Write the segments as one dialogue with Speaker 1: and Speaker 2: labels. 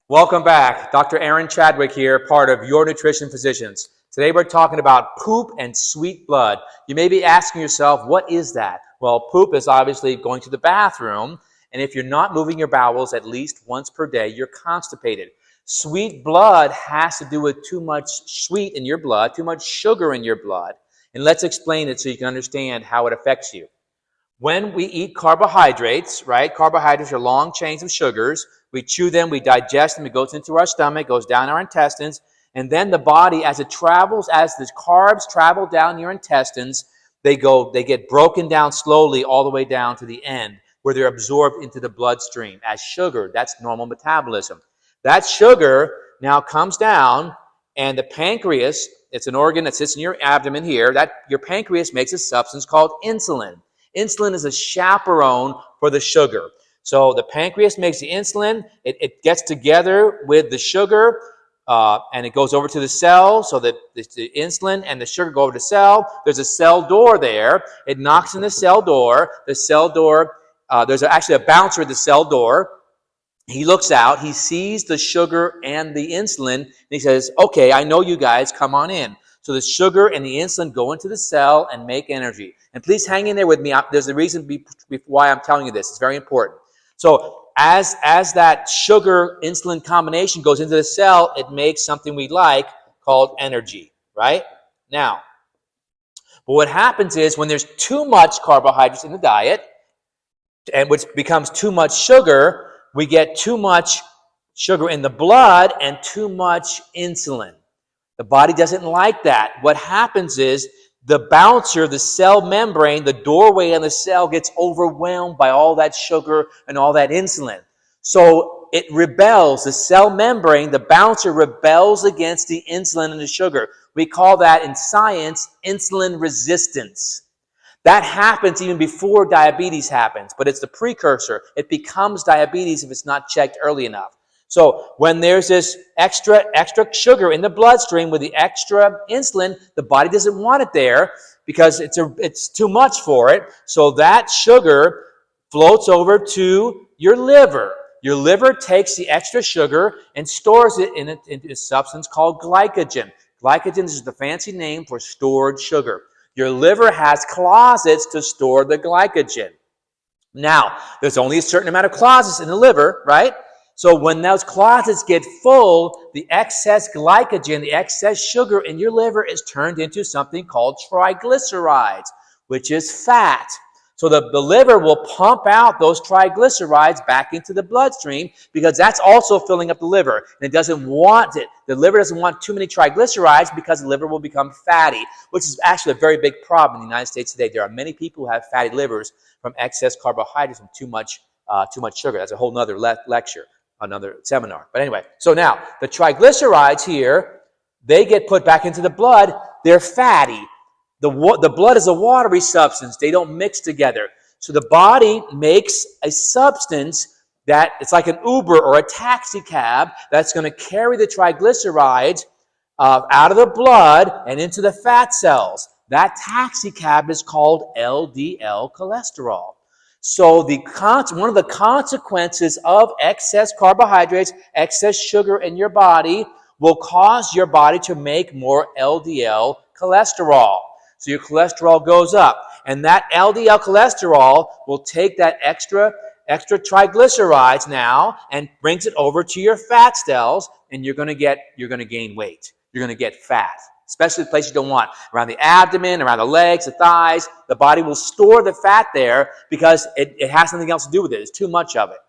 Speaker 1: Welcome back. Dr. Aaron Chadwick here, part of Your Nutrition Physicians. Today we're talking about poop and sweet blood. You may be asking yourself, what is that? Well, poop is obviously going to the bathroom, and if you're not moving your bowels at least once per day, you're constipated. Sweet blood has to do with too much sweet in your blood, too much sugar in your blood. And let's explain it so you can understand how it affects you. When we eat carbohydrates, right? Carbohydrates are long chains of sugars. We chew them, we digest them, it goes into our stomach, goes down our intestines, and then the body, as the carbs travel down your intestines, they get broken down slowly all the way down to the end, where they're absorbed into the bloodstream as sugar. That's normal metabolism. That sugar now comes down, and the pancreas, it's an organ that sits in your abdomen here, that your pancreas makes a substance called insulin. Insulin is a chaperone for the sugar. So the pancreas makes the insulin, it gets together with the sugar, and it goes over to the cell, so that the insulin and the sugar go over to the cell. There's a cell door there. It knocks in the cell door. The cell door, there's actually a bouncer at the cell door. He looks out, he sees the sugar and the insulin, and he says, okay, I know you guys, come on in. So the sugar and the insulin go into the cell and make energy. And please hang in there with me. There's a reason why I'm telling you this. It's very important. So as that sugar-insulin combination goes into the cell, it makes something we like called energy, right? Now, but what happens is when there's too much carbohydrates in the diet, and which becomes too much sugar, we get too much sugar in the blood and too much insulin. The body doesn't like that. What happens is the bouncer, the cell membrane, the doorway in the cell gets overwhelmed by all that sugar and all that insulin. So it rebels. The cell membrane, the bouncer, rebels against the insulin and the sugar. We call that in science insulin resistance. That happens even before diabetes happens, but it's the precursor. It becomes diabetes if it's not checked early enough. So when there's this extra sugar in the bloodstream with the extra insulin, the body doesn't want it there because it's too much for it. So that sugar floats over to your liver. Your liver takes the extra sugar and stores it into a substance called glycogen. Glycogen is the fancy name for stored sugar. Your liver has closets to store the glycogen. Now, there's only a certain amount of closets in the liver, right? So when those closets get full, the excess glycogen, the excess sugar in your liver is turned into something called triglycerides, which is fat. So the liver will pump out those triglycerides back into the bloodstream because that's also filling up the liver. And it doesn't want it. The liver doesn't want too many triglycerides because the liver will become fatty, which is actually a very big problem in the United States today. There are many people who have fatty livers from excess carbohydrates and too much sugar. That's a whole nother lecture. Another seminar. But anyway, so now the triglycerides here, they get put back into the blood. They're fatty. The blood is a watery substance. They don't mix together. So the body makes a substance that it's like an Uber or a taxi cab that's going to carry the triglycerides out of the blood and into the fat cells. That taxi cab is called LDL cholesterol. So one of the consequences of excess carbohydrates, excess sugar in your body will cause your body to make more LDL cholesterol. So your cholesterol goes up. And that LDL cholesterol will take that extra triglycerides now and brings it over to your fat cells, and you're going to gain weight. You're going to get fat. Especially the place you don't want, around the abdomen, around the legs, the thighs. The body will store the fat there because it has something else to do with it. It's too much of it.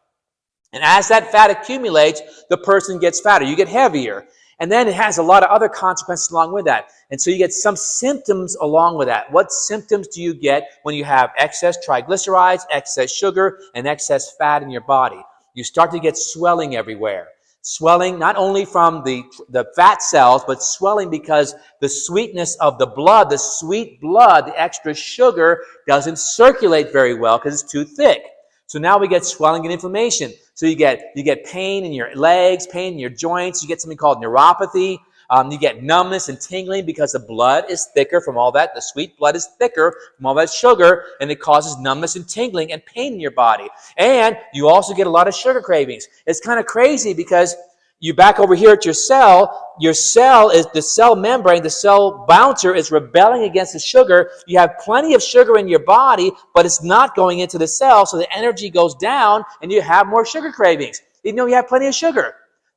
Speaker 1: And as that fat accumulates, the person gets fatter. You get heavier. And then it has a lot of other consequences along with that. And so you get some symptoms along with that. What symptoms do you get when you have excess triglycerides, excess sugar, and excess fat in your body? You start to get swelling everywhere. Swelling not only from the fat cells, but swelling because the sweetness of the blood, the sweet blood, the extra sugar doesn't circulate very well because it's too thick. So now we get swelling and inflammation. So you get pain in your legs, pain in your joints. You get something called neuropathy. You get numbness and tingling because the blood is thicker from all that. The sweet blood is thicker from all that sugar, and it causes numbness and tingling and pain in your body. And you also get a lot of sugar cravings. It's kind of crazy because You back over here at your cell is the cell membrane, the cell bouncer is rebelling against the sugar. You have plenty of sugar in your body, but it's not going into the cell, so the energy goes down and you have more sugar cravings, even though you have plenty of sugar.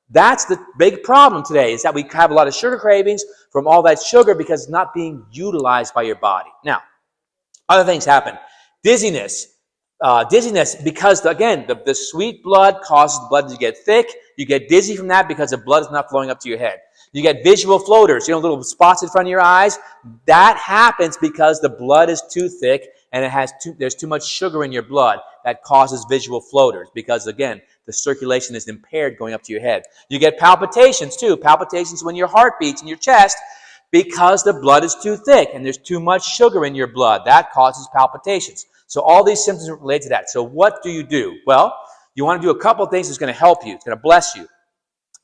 Speaker 1: That's the big problem today, is that we have a lot of sugar cravings from all that sugar because it's not being utilized by your body. Now, other things happen. Dizziness. Dizziness because, again, the sweet blood causes the blood to get thick. You get dizzy from that because the blood is not flowing up to your head. You get visual floaters, little spots in front of your eyes. That happens because the blood is too thick and there's too much sugar in your blood that causes visual floaters because, again, the circulation is impaired going up to your head. You get palpitations too. Palpitations when your heart beats in your chest because the blood is too thick and there's too much sugar in your blood. That causes palpitations. So all these symptoms are related to that. So what do you do? Well, you want to do a couple of things that's going to help you. It's going to bless you.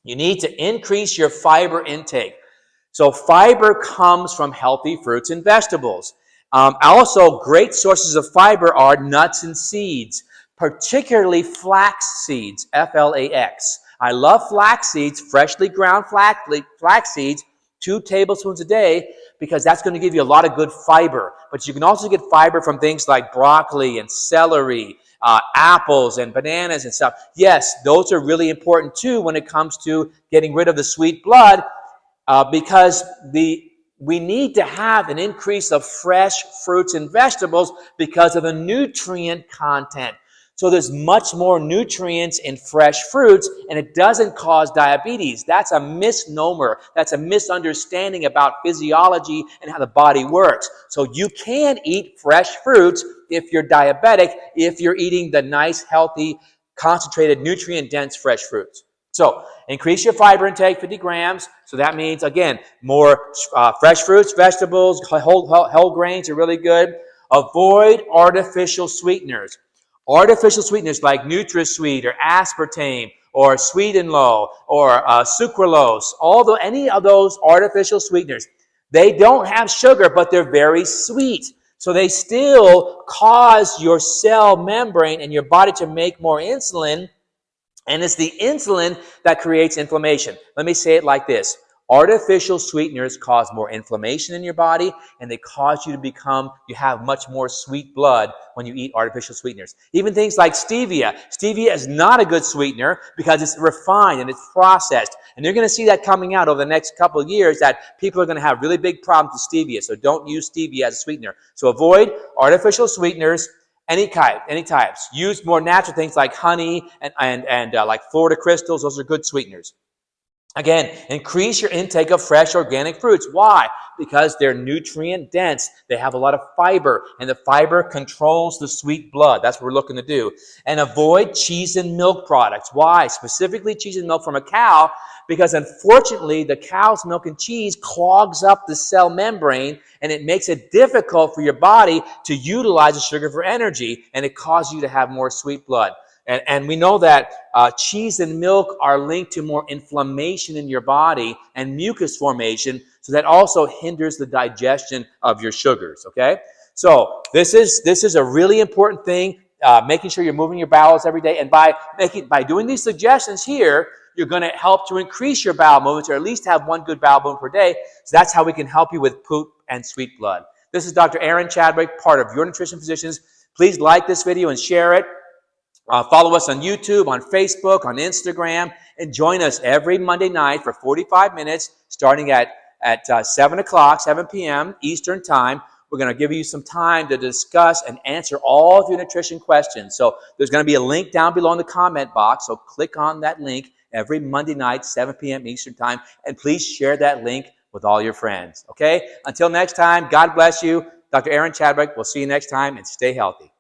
Speaker 1: You need to increase your fiber intake. So fiber comes from healthy fruits and vegetables. Also, great sources of fiber are nuts and seeds, particularly flax seeds, F-L-A-X. I love flax seeds, freshly ground flax seeds, 2 tablespoons a day, because that's going to give you a lot of good fiber. But you can also get fiber from things like broccoli and celery, apples and bananas and stuff. Yes, those are really important too when it comes to getting rid of the sweet blood, because we need to have an increase of fresh fruits and vegetables because of the nutrient content. So there's much more nutrients in fresh fruits, and it doesn't cause diabetes. That's a misnomer. That's a misunderstanding about physiology and how the body works. So you can eat fresh fruits if you're diabetic, if you're eating the nice, healthy, concentrated, nutrient-dense fresh fruits. So increase your fiber intake, 50 grams. So that means, again, more fresh fruits, vegetables, whole grains are really good. Avoid artificial sweeteners. Artificial sweeteners like NutraSweet or aspartame or Sweet and Low or sucralose, any of those artificial sweeteners, they don't have sugar, but they're very sweet. So they still cause your cell membrane and your body to make more insulin, and it's the insulin that creates inflammation. Let me say it like this. Artificial sweeteners cause more inflammation in your body, and they cause you to have much more sweet blood when you eat artificial sweeteners. Even things like stevia. Stevia is not a good sweetener because it's refined and it's processed. And you're going to see that coming out over the next couple of years, that people are going to have really big problems with stevia. So don't use stevia as a sweetener. So avoid artificial sweeteners. Any types. Use more natural things like honey and like Florida crystals. Those are good sweeteners. Again, increase your intake of fresh organic fruits. Why? Because they're nutrient dense. They have a lot of fiber, and the fiber controls the sweet blood. That's what we're looking to do. And avoid cheese and milk products. Why? Specifically cheese and milk from a cow, because unfortunately the cow's milk and cheese clogs up the cell membrane, and it makes it difficult for your body to utilize the sugar for energy, and it causes you to have more sweet blood. And we know that cheese and milk are linked to more inflammation in your body and mucus formation, so that also hinders the digestion of your sugars, okay? So this is a really important thing, making sure you're moving your bowels every day. And by doing these suggestions here, you're going to help to increase your bowel movements, or at least have 1 good bowel movement per day. So that's how we can help you with poop and sweet blood. This is Dr. Aaron Chadwick, part of Your Nutrition Physicians. Please like this video and share it. Follow us on YouTube, on Facebook, on Instagram, and join us every Monday night for 45 minutes, starting at 7 p.m. Eastern Time. We're going to give you some time to discuss and answer all of your nutrition questions. So there's going to be a link down below in the comment box, so click on that link every Monday night, 7 p.m. Eastern Time, and please share that link with all your friends, okay? Until next time, God bless you. Dr. Aaron Chadwick, we'll see you next time, and stay healthy.